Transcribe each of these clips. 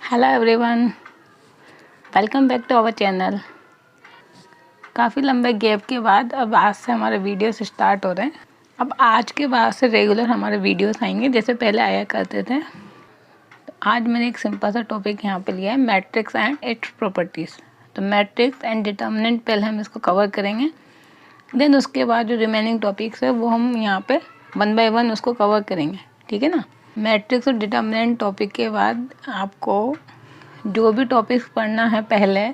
Hello everyone, welcome back to our channel. काफ़ी लंबे gap के बाद अब आज से हमारे वीडियोस स्टार्ट हो रहे हैं। अब आज के बाद से रेगुलर हमारे वीडियोस आएंगे जैसे पहले आया करते थे। तो आज मैंने एक सिंपल सा टॉपिक यहाँ पे लिया है, मैट्रिक्स एंड इट्स प्रॉपर्टीज़। तो मैट्रिक्स एंड डिटर्मिनेंट पहले हम इसको कवर करेंगे, देन उसके बाद जो रिमेनिंग टॉपिक्स है वो हम यहाँ पे 1 बाय 1 उसको कवर करेंगे, ठीक है ना। मैट्रिक्स और डिटर्मिनेंट टॉपिक के बाद आपको जो भी टॉपिक्स पढ़ना है पहले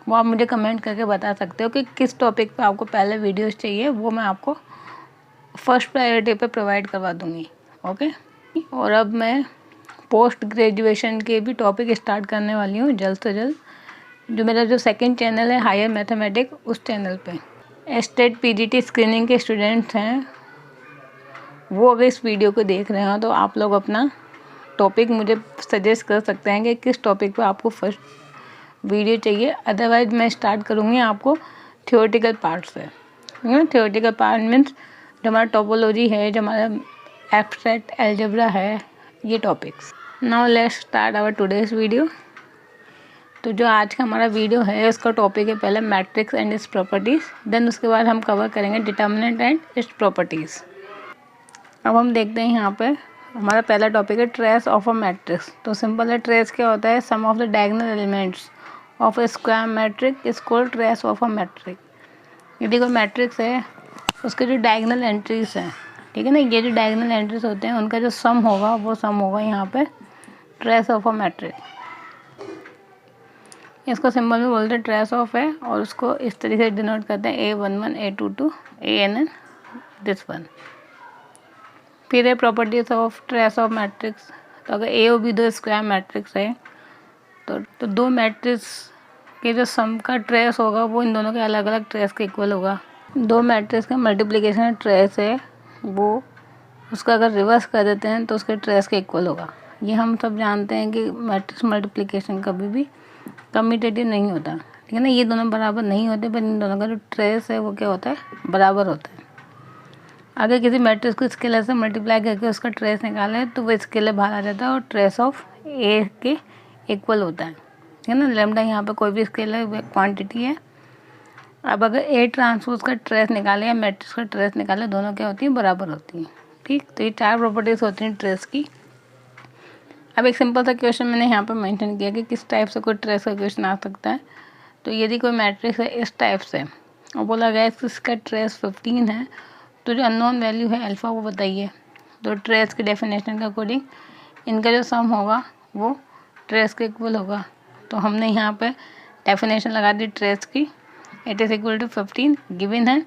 वो आप मुझे कमेंट करके बता सकते हो कि किस टॉपिक पे आपको पहले वीडियोस चाहिए, वो मैं आपको फर्स्ट प्रायोरिटी पे प्रोवाइड करवा दूँगी। ओके, और अब मैं पोस्ट ग्रेजुएशन के भी टॉपिक स्टार्ट करने वाली हूँ जल्द से जल्द। जो मेरा जो सेकंड चैनल है हायर मैथमेटिक्स, उस चैनल पे स्टेट पीजीटी स्क्रीनिंग के स्टूडेंट्स हैं, वो अगर इस वीडियो को देख रहे हो तो आप लोग अपना टॉपिक मुझे सजेस्ट कर सकते हैं कि किस टॉपिक पे आपको फर्स्ट वीडियो चाहिए। अदरवाइज मैं स्टार्ट करूँगी आपको थियोरेटिकल पार्ट से। थियोरेटिकल पार्ट मीन्स जो हमारा टोपोलॉजी है, जो हमारा एब्स्ट्रैक्ट अलजेब्रा है, ये topics. Now let's start our today's video. तो जो आज का हमारा वीडियो है उसका टॉपिक है पहले matrix and its properties, then उसके बाद हम कवर करेंगे डिटर्मिनेंट एंड इट्स प्रॉपर्टीज़। अब हम देखते हैं यहाँ पे हमारा पहला टॉपिक है ट्रेस ऑफ अ मैट्रिक्स। तो सिंपल है, ट्रेस क्या होता है? Sum of the diagonal elements of a square matrix is called trace of a matrix. यदि कोई मैट्रिक्स है उसके जो डायगोनल एंट्रीज हैं, ठीक है ना, ये जो डायगोनल एंट्रीज होते हैं उनका जो सम होगा वो सम होगा यहाँ पे ट्रेस ऑफ अ मैट्रिक। इसको सिंबल में बोलते हैं ट्रेस ऑफ है, और उसको इस तरीके से डिनोट करते हैं A11 A22 ANN this one. फिर है properties of trace of matrix. तो अगर ए और बी दो स्क्वायर मैट्रिक्स है तो दो मैट्रिक्स के जो सम का ट्रेस होगा वो इन दोनों के अलग अलग ट्रेस के इक्वल होगा। दो मैट्रिक्स का मल्टीप्लिकेशन ट्रेस है वो उसका अगर रिवर्स कर देते हैं तो उसके ट्रेस के इक्वल होगा। ये हम सब जानते हैं कि मैट्रिक्स मल्टीप्लिकेशन कभी भी कम्यूटेटिव नहीं होता, ठीक है ना। ये दोनों बराबर नहीं होते, पर इन दोनों का जो ट्रेस है वो क्या होता है? बराबर होता है। अगर किसी मैट्रिक्स को स्केलर से मल्टीप्लाई करके उसका ट्रेस निकालें तो वो स्केलर बाहर आ जाता है और ट्रेस ऑफ ए के इक्वल होता है, ठीक है ना। लैम्डा यहाँ पे कोई भी स्केलर क्वांटिटी है। अब अगर ए ट्रांसपोज का ट्रेस निकाले या मैट्रिक्स का ट्रेस निकाले, दोनों क्या होती है? बराबर होती हैं, ठीक। तो ये चार प्रॉपर्टीज़ होती हैं ट्रेस की। अब एक सिंपल सा क्वेश्चन मैंने यहाँ पर मेंशन किया कि किस टाइप से कोई ट्रेस का क्वेश्चन आ सकता है। तो यदि कोई मैट्रिक्स है इस टाइप से और बोला गया है इसका ट्रेस 15 है, तो जो अननोन वैल्यू है अल्फ़ा वो बताइए। तो ट्रेस की डेफिनेशन के अकॉर्डिंग इनका जो सम होगा वो ट्रेस के इक्वल होगा। तो हमने यहाँ पे डेफिनेशन लगा दी ट्रेस की, it is equal to 15 given है।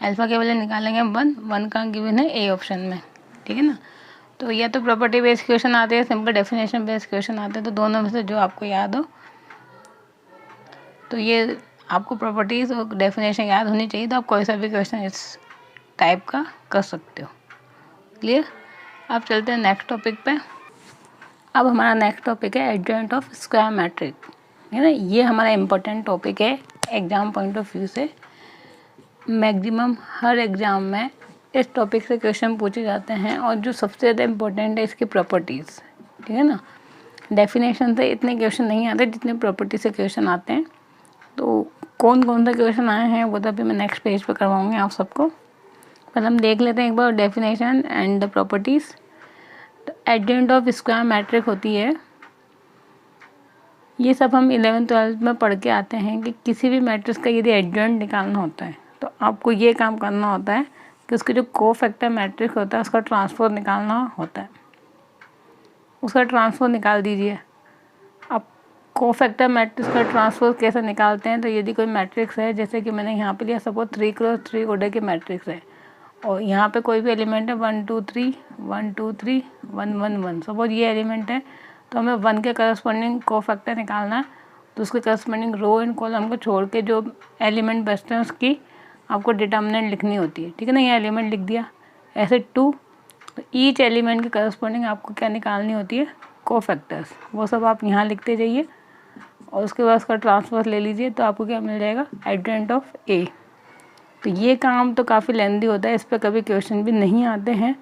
अल्फ़ा के वैल्यू निकालेंगे 1 का गिवन है ए ऑप्शन में, ठीक है ना। तो या तो प्रॉपर्टी बेस्ड क्वेश्चन आते हैं, सिंपल डेफिनेशन बेस्ड क्वेश्चन आते हैं, तो दोनों में से जो आपको याद हो। तो ये आपको प्रॉपर्टीज़ और डेफिनेशन याद होनी चाहिए, तो आप कोई सा भी क्वेश्चन इस टाइप का कर सकते हो। क्लियर? अब चलते हैं नेक्स्ट टॉपिक पे। अब हमारा नेक्स्ट टॉपिक है एडजॉइंट ऑफ स्क्वायर मैट्रिक, है ना। ये हमारा इम्पोर्टेंट टॉपिक है एग्जाम पॉइंट ऑफ व्यू से। मैक्सिमम हर एग्ज़ाम में इस टॉपिक से क्वेश्चन पूछे जाते हैं, और जो सबसे ज़्यादा इम्पोर्टेंट है इसकी प्रॉपर्टीज़, ठीक है ना। डेफिनेशन से इतने क्वेश्चन नहीं आते जितने प्रॉपर्टी से क्वेश्चन आते हैं। तो कौन कौन से क्वेश्चन आए हैं वो तो अभी मैं नेक्स्ट पेज पे करवाऊँगी आप सबको। पहले हम देख लेते हैं एक बार डेफिनेशन एंड द प्रॉपर्टीज़। तो एडजॉइंट ऑफ स्क्वायर मैट्रिक होती है, ये सब हम 11th-12th में पढ़ के आते हैं कि किसी भी मैट्रिक्स का यदि एडजॉइंट निकालना होता है तो आपको ये काम करना होता है कि उसके जो कोफैक्टर मैट्रिक्स होता है उसका ट्रांसफर निकालना होता है। उसका ट्रांसफर निकाल दीजिए। अब कोफैक्टर मैट्रिक्स का ट्रांसफर कैसे निकालते हैं? तो यदि कोई मैट्रिक्स है, जैसे कि मैंने यहाँ पे लिया सपोज 3x3 ऑर्डर की मैट्रिक्स है, और यहाँ पे कोई भी एलिमेंट है 1 2 3 1 2 3 1 1 1, सपोज ये एलिमेंट है, तो हमें 1 के करस्पॉन्डिंग कोफैक्टर निकालना है। तो उसके करस्पॉन्डिंग रो एंड कॉलम को छोड़ के जो एलिमेंट बचते हैं उसकी आपको डिटर्मिनेंट लिखनी होती है, ठीक है ना। ये एलिमेंट लिख दिया, ऐसे 2, तो ईच एलिमेंट के करस्पॉन्डिंग आपको क्या निकालनी होती है? कोफैक्टर्स। वो सब आप यहाँ लिखते जाइए और उसके बाद उसका ट्रांसफर ले लीजिए, तो आपको क्या मिल जाएगा? एडजॉइंट ऑफ ए। तो ये काम तो काफ़ी लेंदी होता है, इस पर कभी क्वेश्चन भी नहीं आते हैं।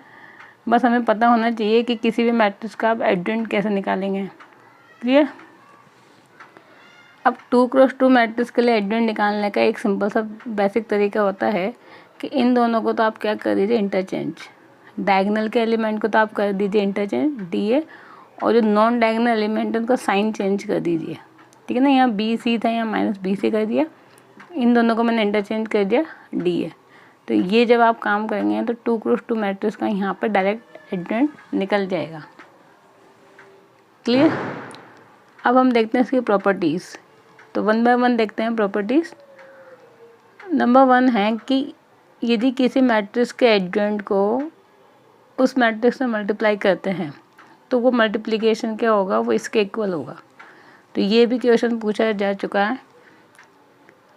बस हमें पता होना चाहिए कि किसी भी मैट्रिक्स का आप एडजॉइंट कैसे निकालेंगे। क्लियर। अब 2x2 मैट्रिक्स के लिए एडजॉइंट निकालने का एक सिंपल सा बेसिक तरीका होता है कि इन दोनों को तो आप क्या कर दीजिए, इंटरचेंज। डायगोनल के एलिमेंट को तो आप कर दीजिए इंटरचेंज DA, और जो नॉन डायगोनल एलिमेंट है उनका साइन चेंज कर दीजिए, ठीक है ना। यहाँ BC था, यहाँ -BC कर दिया, इन दोनों को मैंने इंटरचेंज कर दिया DA। तो ये जब आप काम करेंगे तो 2x2 मैट्रिक्स का यहाँ पर डायरेक्ट एडजॉइंट निकल जाएगा। क्लियर। अब हम देखते हैं इसकी प्रॉपर्टीज़। तो 1 बाय 1 देखते हैं प्रॉपर्टीज़। नंबर 1 है कि यदि किसी मैट्रिक्स के एडजॉइंट को उस मैट्रिक्स से मल्टीप्लाई करते हैं तो वो मल्टीप्लिकेशन क्या होगा, वो इसके इक्वल होगा। तो ये भी क्वेश्चन पूछा जा चुका है।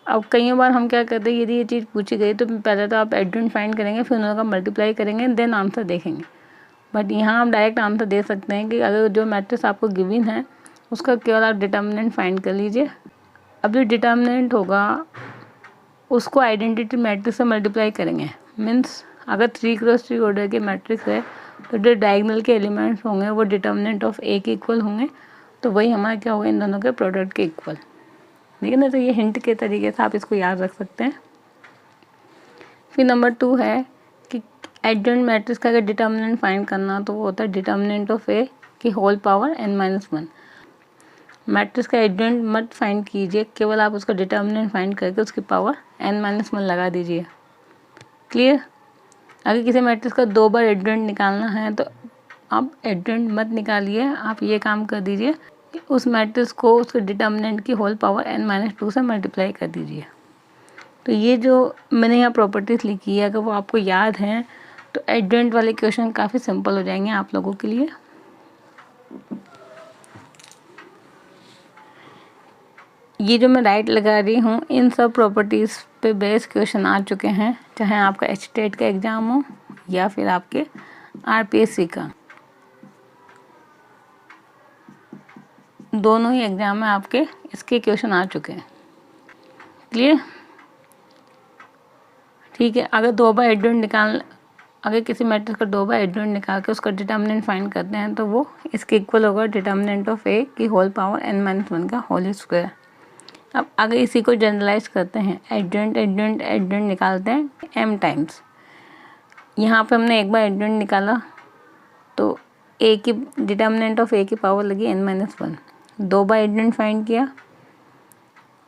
अब कई बार हम क्या करते हैं, यदि ये चीज़ पूछी गई तो पहले तो आप एडजॉइंट फाइंड करेंगे, फिर उन लोगों का मल्टीप्लाई करेंगे, देन आंसर देखेंगे। बट यहाँ हम डायरेक्ट आंसर दे सकते हैं कि अगर जो मैट्रिक्स आपको गिवन है उसका केवल आप डिटर्मिनेंट फाइंड कर लीजिए। अब जो डिटर्मिनेंट होगा उसको आइडेंटिटी मैट्रिक्स से मल्टीप्लाई करेंगे। मीन्स अगर 3x3 ऑर्डर के मैट्रिक्स है तो जो डायगोनल के एलिमेंट्स होंगे वो डिटर्मिनेंट ऑफ A के इक्वल होंगे, तो वही हमारा क्या होगा, इन दोनों के प्रोडक्ट के इक्वल, ठीक है ना। तो ये हिंट के तरीके से आप इसको याद रख सकते हैं। फिर नंबर 2 है कि एडजॉइंट मैट्रिक्स का अगर डिटर्मिनेंट फाइंड करना तो वो होता है डिटर्मिनेंट ऑफ A की होल पावर n-1। मैट्रिक्स का एडजॉइंट मत फाइंड कीजिए, केवल आप उसका डिटर्मिनेंट फाइंड करके उसकी पावर n-1 लगा दीजिए। क्लियर। अगर किसी मैट्रिक्स का 2 बार एडजॉइंट निकालना है तो आप एडजॉइंट मत निकालिए, आप ये काम कर दीजिए कि उस मैट्रिक्स को उसके डिटर्मिनेंट की होल पावर n-2 से मल्टीप्लाई कर दीजिए। तो ये जो मैंने यहाँ प्रॉपर्टीज़ लिखी है अगर वो आपको याद हैं तो एडजॉइंट वाले क्वेश्चन काफ़ी सिंपल हो जाएंगे आप लोगों के लिए। ये जो मैं राइट लगा रही हूँ इन सब प्रॉपर्टीज़ पे बेस क्वेश्चन आ चुके हैं, चाहे आपका HTET का एग्ज़ाम हो या फिर आपके RPSC का, दोनों ही एग्ज़ाम में आपके इसके क्वेश्चन आ चुके हैं। क्लियर। ठीक है। अगर किसी मैट्रिक्स का 2 बार एडजॉइंट निकाल के उसका डिटर्मिनेंट फाइंड करते हैं तो वो इसके इक्वल होगा डिटर्मिनेंट ऑफ A की होल पावर n-1 का होल स्क्वायर। अब अगर इसी को जनरलाइज करते हैं, एडजॉइंट निकालते हैं m टाइम्स। यहाँ पे हमने एक बार एडजॉइंट निकाला तो A की डिटर्मिनेंट ऑफ A की पावर लगी n-1। 2 बार एडजॉइंट फाइंड किया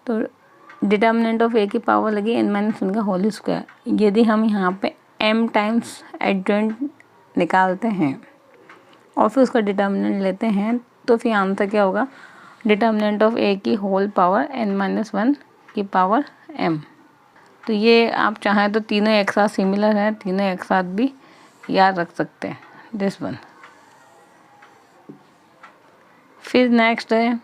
तो डिटर्मिनेंट ऑफ A की पावर लगी n-1 का होल स्क्वायर। यदि हम यहाँ पे m टाइम्स एडजॉइंट निकालते हैं और फिर उसका डिटर्मिनेंट लेते हैं तो फिर आंसर क्या होगा, डिटर्मिनेंट ऑफ A की होल पावर n-1 की पावर m। तो ये आप चाहें तो तीनों एक साथ सिमिलर हैं, तीनों एक साथ भी याद रख सकते हैं, दिस वन। फिर नेक्स्ट है,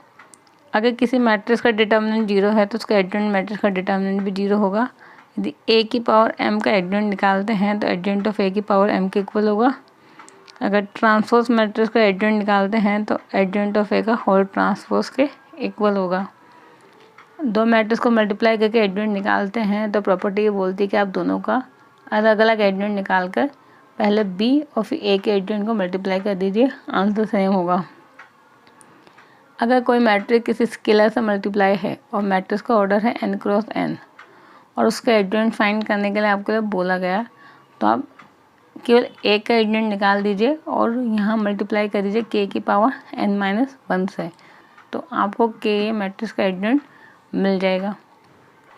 अगर किसी मैट्रिक्स का डिटर्मिनेंट 0 है तो उसका एडजॉइंट मैट्रिक्स का डिटर्मिनेंट भी 0 होगा। यदि A की पावर m का एडजॉइंट निकालते हैं तो एडजॉइंट ऑफ A की पावर m के इक्वल होगा। अगर ट्रांसपोज मैट्रिक्स का एडजॉइंट निकालते हैं तो एडजॉइंट ऑफ A का होल ट्रांसपोज के इक्वल होगा। 2 मैट्रिक्स को मल्टीप्लाई करके एडजॉइंट निकालते हैं तो प्रॉपर्टी ये बोलती है कि आप दोनों का अलग अलग एडजॉइंट निकाल कर पहले B और फिर A के एडजॉइंट को मल्टीप्लाई कर दीजिए, आंसर सेम होगा। अगर कोई मैट्रिक्स किसी स्केलर से मल्टीप्लाई है और मैट्रिक्स का ऑर्डर है n क्रॉस n और उसका एडजॉइंट फाइंड करने के लिए आपको बोला गया तो आप केवल A का एडजॉइंट निकाल दीजिए और यहाँ मल्टीप्लाई कर दीजिए K की पावर n-1 से, तो आपको K मैट्रिक्स का एडजॉइंट मिल जाएगा।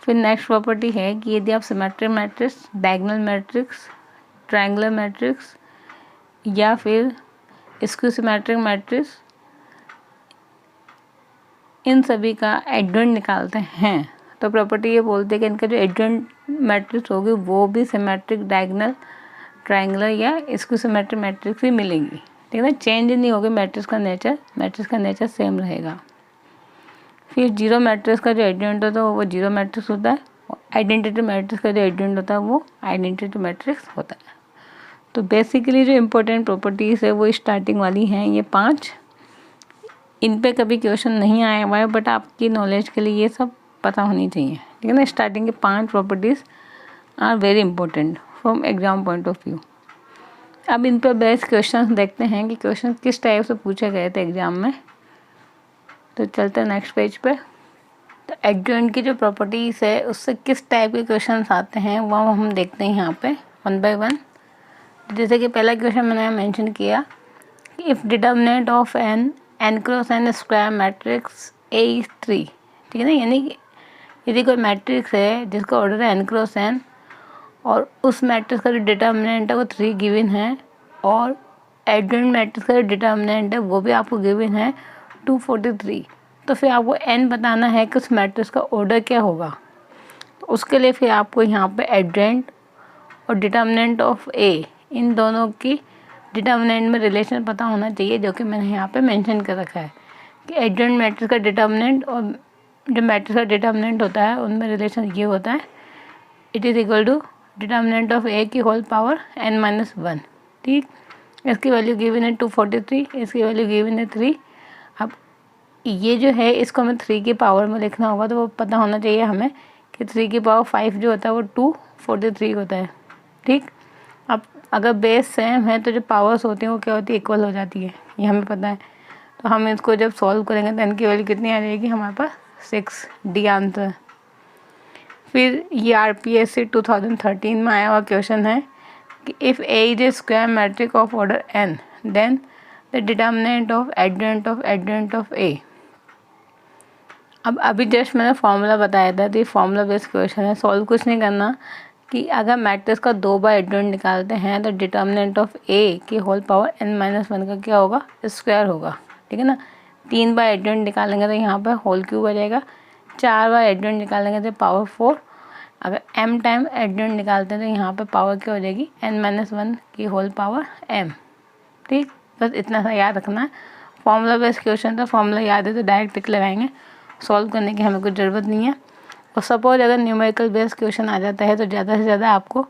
फिर नेक्स्ट प्रॉपर्टी है कि यदि आप symmetric matrix, diagonal matrix, triangular matrix या फिर स्क्यू सिमेट्रिक मैट्रिक्स इन सभी का एडजॉइंट निकालते हैं तो प्रॉपर्टी ये बोलती है कि इनका जो एडजॉइंट मैट्रिक्स होगी वो भी सिमेट्रिक, डायगोनल, ट्रायंगुलर या स्क्यू सिमेट्रिक मैट्रिक्स ही मिलेंगी, ठीक है ना। चेंज नहीं होगी मैट्रिक्स का नेचर सेम रहेगा। फिर 0 मैट्रिक्स का जो एडजॉइंट होता है वो 0 मैट्रिक्स होता है और आइडेंटिटी मैट्रिक्स का जो एडजॉइंट होता है वो आइडेंटिटी मैट्रिक्स होता है। तो बेसिकली जो इम्पोर्टेंट प्रॉपर्टीज़ है वो स्टार्टिंग वाली हैं ये 5। इन पे कभी क्वेश्चन नहीं आया हुआ है बट आपकी नॉलेज के लिए ये सब पता होनी चाहिए, ठीक है ना। स्टार्टिंग के 5 properties are very important from exam point of view. अब इन पर बेस्ट क्वेश्चन देखते हैं कि क्वेश्चन किस टाइप से पूछे गए थे एग्जाम में। तो चलते हैं नेक्स्ट पेज पे। तो एडजॉइंट की जो प्रॉपर्टीज़ है उससे किस टाइप के क्वेश्चंस आते हैं वो हम देखते हैं यहाँ पे वन बाय वन। जैसे कि पहला क्वेश्चन मैंने मेंशन किया कि if determinant of n cross n square matrix A is 3, ठीक है ना, यानी कि यदि कोई मैट्रिक्स है जिसका ऑर्डर है n क्रॉस n और उस मैट्रिक्स का जो डिटर्मिनेंट है वो 3 गिवन है और एडजॉइंट मैट्रिक्स का जो डिटर्मिनेंट है वो भी आपको गिवन है 243, तो फिर आपको n बताना है कि उस मैट्रिक्स का ऑर्डर क्या होगा। तो उसके लिए फिर आपको यहाँ पे एडजॉइंट और डिटर्मिनेंट ऑफ ए इन दोनों की डिटर्मिनेंट में रिलेशन पता होना चाहिए, जो कि मैंने यहाँ पे मेंशन कर रखा है कि एडजॉइंट मैट्रिक्स का डिटर्मिनेंट और जो मैट्रिक्स का डिटर्मिनेंट होता है उनमें रिलेशन ये होता है, it is equal to determinant of A की होल पावर n-1। ठीक, इसकी वैल्यू गिवन है 243, इसकी वैल्यू गिवन है 3। अब ये जो है इसको हमें 3 की पावर में लिखना होगा, तो वो पता होना चाहिए हमें कि 3 की पावर 5 जो होता है वो 243 होता है। ठीक, अब अगर बेस सेम है तो जो पावर्स होती हैं वो क्या होती है, इक्वल हो जाती है, ये हमें पता है। तो हम इसको जब सॉल्व करेंगे तो n की वैल्यू कितनी आ जाएगी हमारे पास 6, डी आंसर। फिर ये RPSC 2013 में आया हुआ क्वेश्चन है कि if A is a square matrix of order n then the determinant of adjoint of A। अब अभी जस्ट मैंने फॉर्मूला बताया था, तो ये फॉर्मूला बेस्ड क्वेश्चन है, सॉल्व कुछ नहीं करना कि अगर मैट्रिक्स का 2 बार एडजॉइंट निकालते हैं तो डिटर्मिनेंट ऑफ A की होल पावर n-1 का क्या होगा, स्क्वायर होगा, ठीक है ना। 3 बार एडजॉइंट निकालेंगे तो यहाँ पर होल क्यूब आ जाएगा, 4 बार एडजॉइंट निकालेंगे तो पावर 4, अगर m टाइम एडजॉइंट निकालते हैं तो यहाँ पे पावर क्या हो जाएगी n-1 की होल पावर m। ठीक, बस इतना सा याद रखना है। फॉर्मूला बेस्ड क्वेश्चन था, फॉर्मूला याद है तो डायरेक्ट टिक लगाएंगे, सॉल्व करने की हमें कुछ ज़रूरत नहीं है। और सपोज अगर न्यूमेरिकल बेस्ड क्वेश्चन आ जाता है तो ज़्यादा से ज़्यादा आपको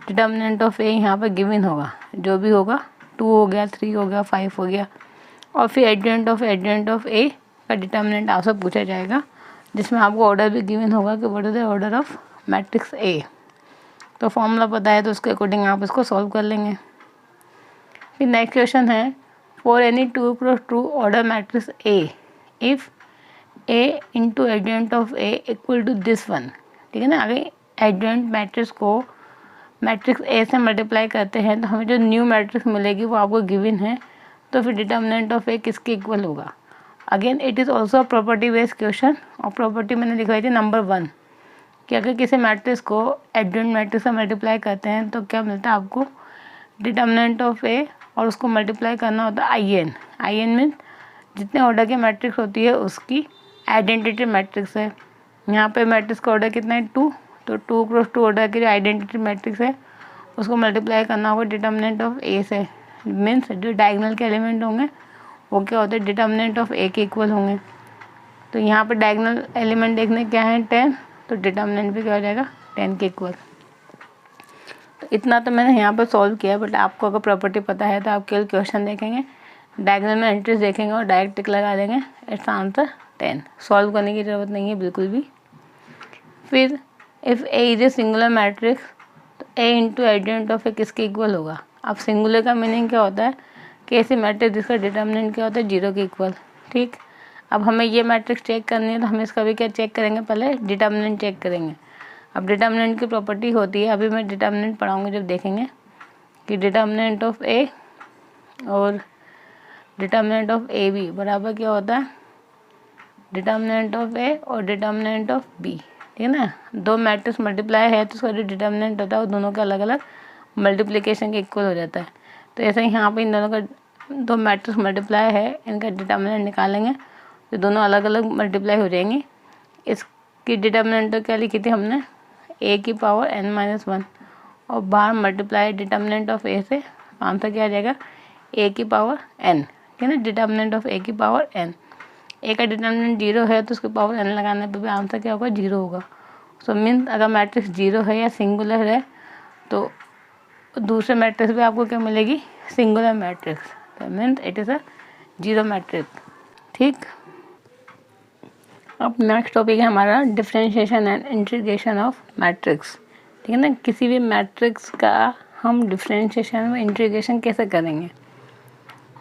डिटर्मिनेंट ऑफ ए यहाँ पर गिवन होगा, जो भी होगा 2 हो गया, 3 हो गया, 5 हो गया, और फिर एडजॉइंट ऑफ ए का डिटर्मिनेंट आपसे पूछा जाएगा, जिसमें आपको ऑर्डर भी गिवन होगा कि what is the order of matrix A. तो फॉर्मूला पता है तो उसके अकॉर्डिंग आप इसको सॉल्व कर लेंगे। फिर नेक्स्ट क्वेश्चन है for any 2x2 order matrix A if A into adjoint of A equal to this one, ठीक है ना। अगर एडजॉइंट मैट्रिक्स को मैट्रिक्स ए से मल्टीप्लाई करते हैं तो हमें जो न्यू मैट्रिक्स मिलेगी वो आपको गिवन है, तो फिर डिटर्मिनेंट ऑफ ए किसके इक्वल होगा। Again it is also property based question, और प्रॉपर्टी मैंने लिखवाई थी नंबर 1 कि अगर किसी मैट्रिक्स को एडजॉइंट मैट्रिक्स से मल्टीप्लाई करते हैं तो क्या मिलता है आपको, डिटर्मिनेंट ऑफ ए, और उसको मल्टीप्लाई करना होता है आई एन मीन्स जितने ऑर्डर की मैट्रिक्स होती है उसकी आइडेंटिटी मैट्रिक्स है। यहाँ पे मैट्रिक्स का ऑर्डर कितना है 2, तो 2x2 ऑर्डर की जो आइडेंटिटी मैट्रिक्स है उसको मल्टीप्लाई करना होगा डिटर्मिनेंट ऑफ ए से, मीन्स जो डायगोनल के एलिमेंट होंगे वो क्या होते हैं डिटर्मिनेंट ऑफ ए के इक्वल होंगे। तो यहाँ पे डायगोनल एलिमेंट देखने क्या है 10, तो डिटर्मिनेंट भी क्या हो जाएगा 10 के इक्वल। तो इतना तो मैंने यहाँ पर सॉल्व किया, बट आपको अगर प्रॉपर्टी पता है तो आप केवल क्वेश्चन देखेंगे, डायगोनल में एंट्रीज देखेंगे और डायरेक्ट टिक लगा देंगे, इट्स आंसर 10। सॉल्व करने की ज़रूरत नहीं है बिल्कुल भी। फिर if A is a singular matrix तो ए इंटू एडजॉइंट ऑफ ए किसके इक्वल होगा। अब सिंगुलर का मीनिंग क्या होता है कि ऐसी मैट्रिक्स जिसका डिटर्मिनेंट क्या होता है 0 के इक्वल। ठीक, अब हमें ये मैट्रिक्स चेक करनी है तो हम इसका भी क्या चेक करेंगे, पहले डिटर्मिनेंट चेक करेंगे। अब डिटर्मिनेंट की प्रॉपर्टी होती है, अभी मैं डिटर्मिनेंट पढ़ाऊँगी जब देखेंगे कि डिटर्मिनेंट ऑफ ए और डिटर्मिनेंट ऑफ ए बी बराबर क्या होता है, डिटर्मिनेंट ऑफ ए और डिटर्मिनेंट ऑफ बी, ठीक है ना। दो मैट्रिक्स मल्टीप्लाई है तो उसका जो डिटर्मिनेंट होता है वो दोनों का अलग अलग मल्टीप्लिकेशन के इक्वल हो जाता है। तो ऐसे ही यहाँ पे इन दोनों का दो मैट्रिक्स मल्टीप्लाई है, इनका डिटर्मिनेंट निकालेंगे तो दोनों अलग अलग मल्टीप्लाई हो जाएंगी। इसकी डिटर्मिनेंट तो क्या लिखी थी हमने, ए की पावर n-1, और बाहर मल्टीप्लाई डिटर्मिनेंट ऑफ ए से, आंसर क्या आ जाएगा ए की पावर n, ठीक है ना। डिटर्मिनेंट ऑफ ए की पावर n, ए का डिटर्मिनेंट 0 है तो उसकी पावर n लगाने पे भी आंसर क्या होगा 0 होगा। सो मीन्स अगर मैट्रिक्स 0 है या सिंगुलर है तो दूसरे मैट्रिक्स भी आपको क्या मिलेगी, सिंगुलर मैट्रिक्स, तो means it is a 0 matrix. ठीक, अब नेक्स्ट टॉपिक है हमारा differentiation and integration of matrix, ठीक है ना। किसी भी मैट्रिक्स का हम डिफरेंशिएशन व इंटीग्रेशन कैसे करेंगे।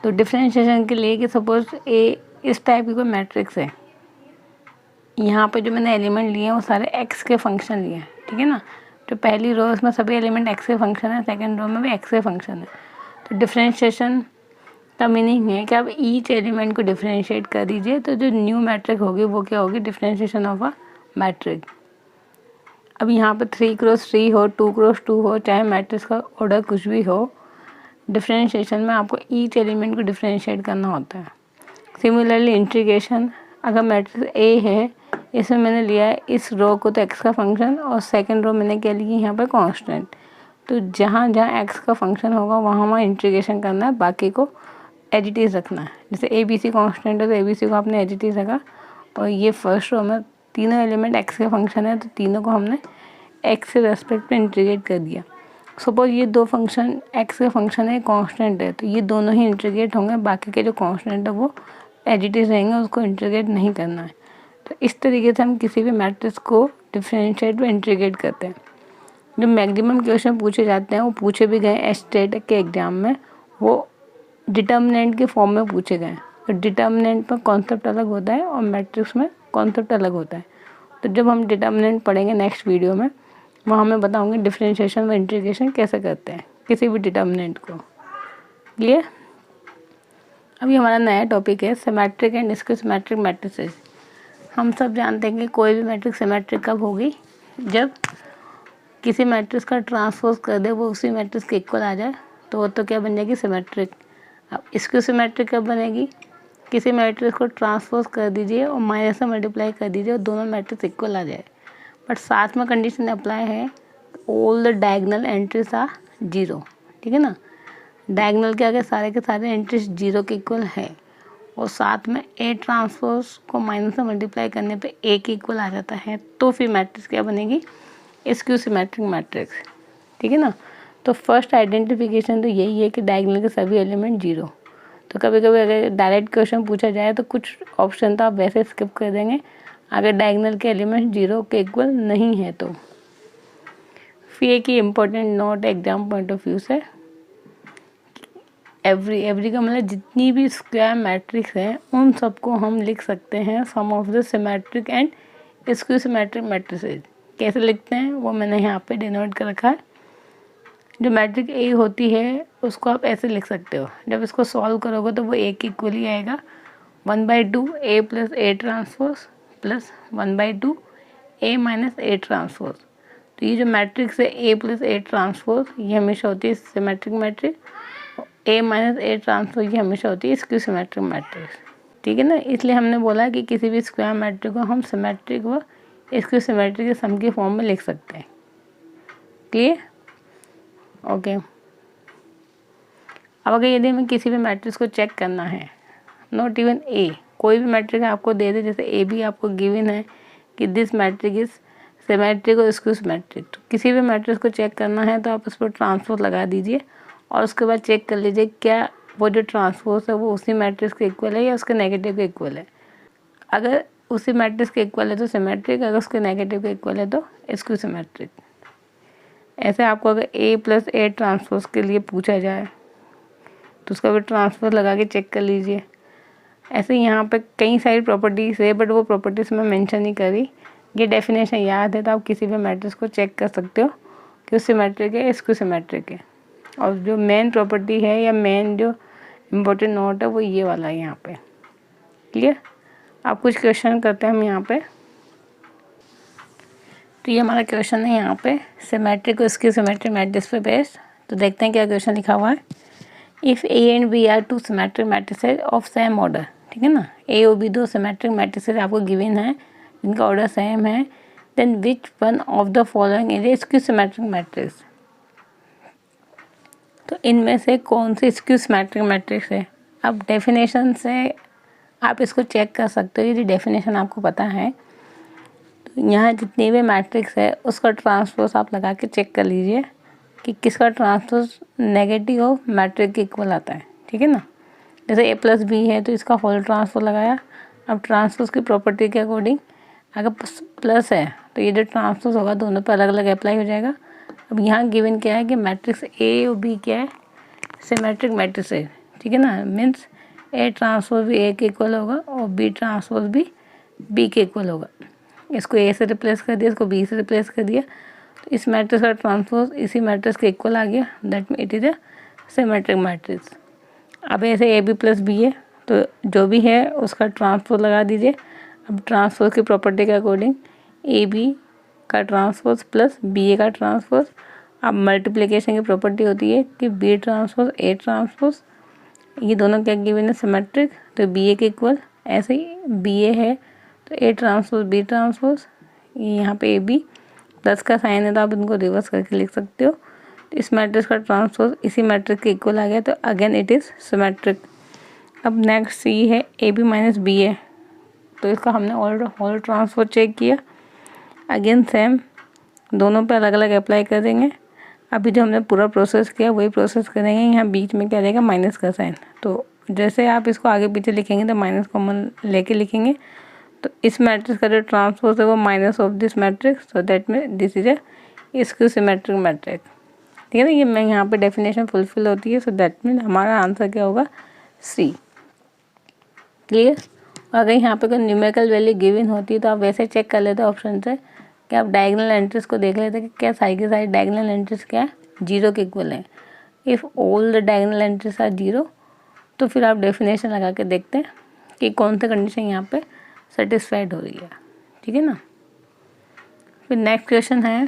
तो डिफरेंशिएशन के लिए कि सपोज ए इस टाइप की कोई मैट्रिक्स है, यहाँ पे जो मैंने एलिमेंट लिए हैं वो सारे एक्स के फंक्शन लिए हैं, ठीक है ना। तो पहली रो इसमें सभी एलिमेंट एक्स के फंक्शन है, सेकंड रो में भी एक्स के फंक्शन है। तो डिफरेंशिएशन का मीनिंग है कि आप ईच एलिमेंट को डिफरेंशिएट कर दीजिए, तो जो न्यू मैट्रिक होगी वो क्या होगी, डिफरेंशिएशन ऑफ अ मैट्रिक। अब यहाँ पे 3x3 हो, 2x2 हो, चाहे मैट्रिक्स का ऑर्डर कुछ भी हो, डिफरेंशिएशन में आपको ईच एलिमेंट को डिफरेंशिएट करना होता है। सिमिलरली इंटीग्रेशन, अगर मैट्रिक्स ए है, इसमें मैंने लिया है इस रो को तो एक्स का फंक्शन, और सेकंड रो मैंने क्या लिया यहाँ पे कांस्टेंट। तो जहाँ जहाँ एक्स का फंक्शन होगा वहाँ वहाँ इंटीग्रेशन करना है, बाकी को एज इट इज़ रखना है। जैसे ए बी सी कांस्टेंट है तो ए बी सी को आपने एज इट इज़ रखा, और ये फर्स्ट रो में तीनों एलिमेंट एक्स के फंक्शन है तो तीनों को हमने एक्स के रेस्पेक्ट में इंटीग्रेट कर दिया। सपोज ये दो फंक्शन एक्स के फंक्शन है, कांस्टेंट है, तो ये दोनों ही इंटीग्रेट होंगे, बाकी के जो कांस्टेंट है वो एज इट इज़ रहेंगे, उसको इंटीग्रेट नहीं करना है। तो इस तरीके से हम किसी भी मैट्रिक्स को डिफरेंशिएट व इंटीग्रेट करते हैं। जो मैक्सिमम क्वेश्चन पूछे जाते हैं वो पूछे भी गए स्टेट के एग्जाम में, वो डिटर्मिनेंट के फॉर्म में पूछे गए। तो डिटर्मिनेंट में कॉन्सेप्ट अलग होता है और मैट्रिक्स में कॉन्सेप्ट अलग होता है। तो जब हम डिटर्मिनेंट पढ़ेंगे नेक्स्ट वीडियो में, वहाँ मैं बताऊँगी डिफरेंशिएशन व इंटीग्रेशन कैसे करते हैं किसी भी डिटर्मिनेंट को। क्लियर? अभी हमारा नया टॉपिक है symmetric and skew symmetric matrices. हम सब जानते हैं कि कोई भी मैट्रिक्स सिमेट्रिक कब होगी, जब किसी मैट्रिक्स का ट्रांसपोज कर दे वो उसी मैट्रिक्स के इक्वल आ जाए, तो वो तो क्या बन जाएगी, सिमेट्रिक। अब स्क्यू सिमेट्रिक कब बनेगी, किसी मैट्रिक्स को ट्रांसपोज कर दीजिए और माइनस से मल्टीप्लाई कर दीजिए और दोनों मैट्रिक्स इक्वल आ जाए, बट साथ में कंडीशन अप्लाई है, all the diagonal entries are zero, ठीक है ना। डायगोनल के आगे सारे के सारे एंट्रीज जीरो के इक्वल है, और साथ में ए ट्रांसपोज को माइनस से मल्टीप्लाई करने पे ए के इक्वल आ जाता है, तो फिर मैट्रिक्स क्या बनेगी, स्क्यू सिमेट्रिक मैट्रिक्स, ठीक है ना। तो फर्स्ट आइडेंटिफिकेशन तो यही है कि डायगोनल के सभी एलिमेंट जीरो। तो कभी कभी अगर डायरेक्ट क्वेश्चन पूछा जाए तो कुछ ऑप्शन तो आप वैसे स्किप कर देंगे अगर डायगोनल के एलिमेंट जीरो के इक्वल नहीं है तो। फिर एक ही important note exam point of view से, एवरी का मतलब जितनी भी स्क्वायर मैट्रिक्स है उन सबको हम लिख सकते हैं sum of the symmetric and skew symmetric matrices. कैसे लिखते हैं वो मैंने यहाँ पे डिनोट कर रखा है। जो मैट्रिक ए होती है उसको आप ऐसे लिख सकते हो, जब इसको सॉल्व करोगे तो वो ए के इक्वल ही आएगा, 1/2 A plus A transpose plus 1/2 A minus A transpose. तो ये जो मैट्रिक्स है ए प्लस ए ट्रांसपोज ये हमेशा होती है symmetric matric, A minus A transpose ये हमेशा होती है स्क्यू सिमेट्रिक मैट्रिक्स, ठीक है ना। इसलिए हमने बोला कि किसी भी स्क्वायर मैट्रिक को हम सिमेट्रिक व स्क्यू सिमेट्रिक के सम के फॉर्म में लिख सकते हैं। क्लियर? ओके। अब अगर यदि हमें किसी भी मैट्रिक्स को चेक करना है, नॉट इवन ए, कोई भी मैट्रिक आपको दे दे, जैसे ए भी आपको गिवन है कि दिस मैट्रिक इज सिमेट्रिक और स्क्यू सिमेट्रिक, तो किसी भी मैट्रिक्स को चेक करना है तो आप उस पर ट्रांसपोज लगा दीजिए और उसके बाद चेक कर लीजिए क्या वो जो ट्रांसपोज है वो उसी मैट्रिक्स के इक्वल है या उसके नेगेटिव के इक्वल है। अगर उसी मैट्रिक्स के इक्वल है तो सिमेट्रिक, अगर उसके नेगेटिव के इक्वल है तो स्क्यू सिमेट्रिक। ऐसे आपको अगर ए प्लस ए ट्रांसपोज के लिए पूछा जाए तो उसका भी ट्रांसपोज लगा के चेक कर लीजिए। ऐसे यहाँ पे कई सारी प्रॉपर्टीज़ है बट वो प्रॉपर्टीज़ मैं मेंशन नहीं करी, ये डेफिनेशन याद है तो आप किसी भी मैट्रिक्स को चेक कर सकते हो कि वो सिमेट्रिक है स्क्यू सिमेट्रिक है। और जो मेन प्रॉपर्टी है या मेन जो इम्पोर्टेंट नोट है वो ये वाला है यहाँ पे। क्लियर? आप कुछ क्वेश्चन करते हैं हम यहाँ पे। तो ये हमारा क्वेश्चन है यहाँ पे सिमेट्रिक और स्क्यू सिमेट्रिक मैट्रिक्स पे बेस्ड। तो देखते हैं क्या क्वेश्चन लिखा हुआ है। If A and B are two symmetric matrices of same order, ठीक है ना, ए और बी दो सिमेट्रिक मैट्रिसेस आपको गिवन है जिनका ऑर्डर सेम है, then which one of the following is a skew symmetric matrix. तो इनमें से कौन सी स्क्यू सिमेट्रिक मैट्रिक्स है। अब डेफिनेशन से आप इसको चेक कर सकते हो, यदि डेफिनेशन आपको पता है तो यहाँ जितनी भी मैट्रिक्स है उसका ट्रांसपोज आप लगा के चेक कर लीजिए कि किसका ट्रांसपोज नेगेटिव हो मैट्रिक के इक्वल आता है, ठीक है ना। जैसे ए प्लस बी है तो इसका होल ट्रांसपोज लगाया। अब ट्रांसपोज की प्रॉपर्टी के अकॉर्डिंग अगर प्लस है तो ये जो ट्रांसपोज होगा दोनों पर अलग अलग अप्लाई हो जाएगा। अब यहाँ गिवन क्या है कि मैट्रिक्स ए और बी क्या है, सिमेट्रिक मैट्रिक्स है, ठीक है ना। मीन्स ए ट्रांसपोज भी ए के इक्वल होगा और बी ट्रांसपोज भी बी के इक्वल होगा। इसको ए से रिप्लेस कर दिया, इसको बी से रिप्लेस कर दिया, तो इस मैट्रिक्स का ट्रांसपोज इसी मैट्रिक्स के इक्वल आ गया, that mean it is a symmetric matrix. अब ऐसे ए बी प्लस बी है तो जो भी है उसका ट्रांसपोज लगा दीजिए। अब ट्रांसपोज की प्रॉपर्टी के अकॉर्डिंग ए बी का ट्रांसपोज प्लस बी ए का ट्रांसपोज। अब मल्टीप्लिकेशन की प्रॉपर्टी होती है कि बी ट्रांसपोज ए ट्रांसपोज, ये दोनों क्या गिवन है सिमेट्रिक, तो बी ए के इक्वल। ऐसे ही बी ए है तो ए ट्रांसपोज बी ट्रांसपोज, यहाँ पे ए बी प्लस का साइन है तो आप इनको रिवर्स करके लिख सकते हो। तो इस मैट्रिक्स का ट्रांसपोज इसी मैट्रिक्स के इक्वल आ गया, तो अगेन इट इज़ सिमेट्रिक। अब नेक्स्ट सी है ए बी माइनस बी ए, तो इसका हमने होल ट्रांसपोज चेक किया। अगेन सेम दोनों पे अलग अलग अप्लाई कर देंगे। अभी जो हमने पूरा प्रोसेस किया वही प्रोसेस करेंगे। यहाँ बीच में क्या रहेगा, माइनस का साइन, तो जैसे आप इसको आगे पीछे लिखेंगे तो माइनस कॉमन लेके लिखेंगे। तो इस मैट्रिक्स का जो ट्रांसपोज है वो minus of this matrix, so that mean this is a skew symmetric matrix. ठीक है ना, ये मैं यहाँ पे डेफिनेशन फुलफिल होती है, सो दैट मीन हमारा आंसर क्या होगा, सी। क्लियर। अगर यहाँ पे कोई न्यूमेरिकल वैल्यू गिवन होती है तो आप वैसे चेक कर लेते ऑप्शन से कि आप डायगोनल एंट्रीज को देख लेते कि क्या सारी की सारी डायगोनल एंट्रीज क्या है, जीरो के इक्वल है। If all the diagonal entries are zero, तो फिर आप डेफिनेशन लगा के देखते हैं कि कौन सी कंडीशन यहाँ पे सेटिस्फाइड हो रही है। ठीक है ना। फिर नेक्स्ट क्वेश्चन है,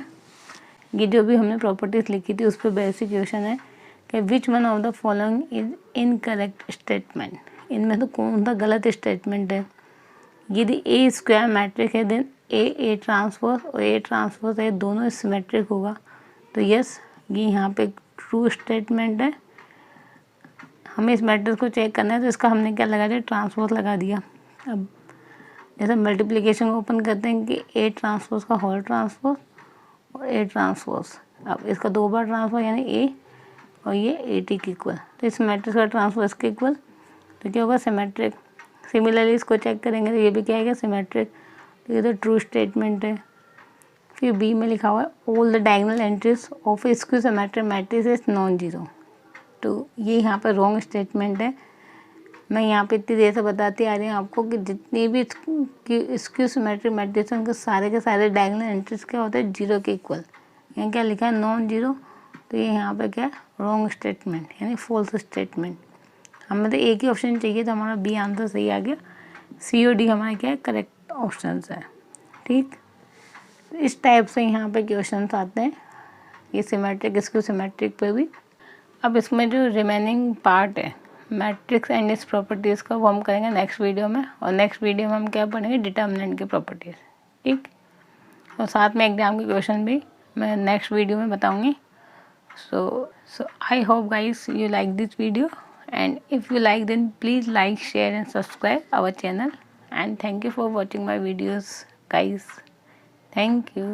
ये जो भी हमने प्रॉपर्टीज लिखी थी उस पर बेसिक क्वेश्चन है कि विच one of the following is incorrect statement. इनमें तो कौन सा गलत स्टेटमेंट है। यदि ए स्क्वायर मैट्रिक है देन ए ट्रांसपोज और ए ट्रांसपोज है दोनों सिमेट्रिक होगा, तो यस ये यहाँ पे ट्रू स्टेटमेंट है। हमें इस मैट्रिक्स को चेक करना है तो इसका हमने क्या लगा दिया, ट्रांसपोज लगा दिया। अब जैसे मल्टीप्लिकेशन को ओपन करते हैं कि ए ट्रांसपोज का होल ट्रांसपोज और ए ट्रांसपोज, अब इसका दो बार ट्रांसपोज यानी ए और ये ए टी के इक्वल, तो इस मैट्रिक्स का ट्रांसपोज के इक्वल, तो क्या होगा, सिमेट्रिक। सिमिलरली इसको चेक करेंगे तो ये भी क्या आएगा, सिमेट्रिक, तो ये तो ट्रू स्टेटमेंट है। फिर बी में लिखा हुआ है all the diagonal entries of A skew symmetric matrix is non zero, तो ये यहाँ पर रॉन्ग स्टेटमेंट है। मैं यहाँ पे इतनी देर से बताती आ रही हूँ आपको कि जितनी भी स्क्यू सिमेट्रिक मैट्रिक्स हैं उनके सारे के सारे डायगोनल एंट्रीज क्या होते हैं, जीरो के इक्वल। यहाँ क्या लिखा है, नॉन जीरो, तो ये यहाँ पे क्या है, रॉन्ग स्टेटमेंट यानी फॉल्स स्टेटमेंट। हमें तो एक ही ऑप्शन चाहिए, तो हमारा बी आंसर सही आ गया। सी और डी हमारे क्या है, करेक्ट ऑप्शन है। ठीक, इस टाइप से यहाँ पे क्वेश्चन आते हैं, ये सिमेट्रिक स्क्यू सिमेट्रिक पे भी। अब इसमें जो रिमेनिंग पार्ट है मैट्रिक्स एंड इट्स प्रॉपर्टीज़ का, वो हम करेंगे नेक्स्ट वीडियो में। और नेक्स्ट वीडियो में हम क्या पढ़ेंगे, डिटर्मिनेंट की प्रॉपर्टीज़। ठीक, और साथ में एग्जाम के क्वेश्चन भी मैं नेक्स्ट वीडियो में बताऊंगी। So I hope guys you like this video, and if you like then please like, share and subscribe our channel, and thank you for watching my videos guys. Thank you.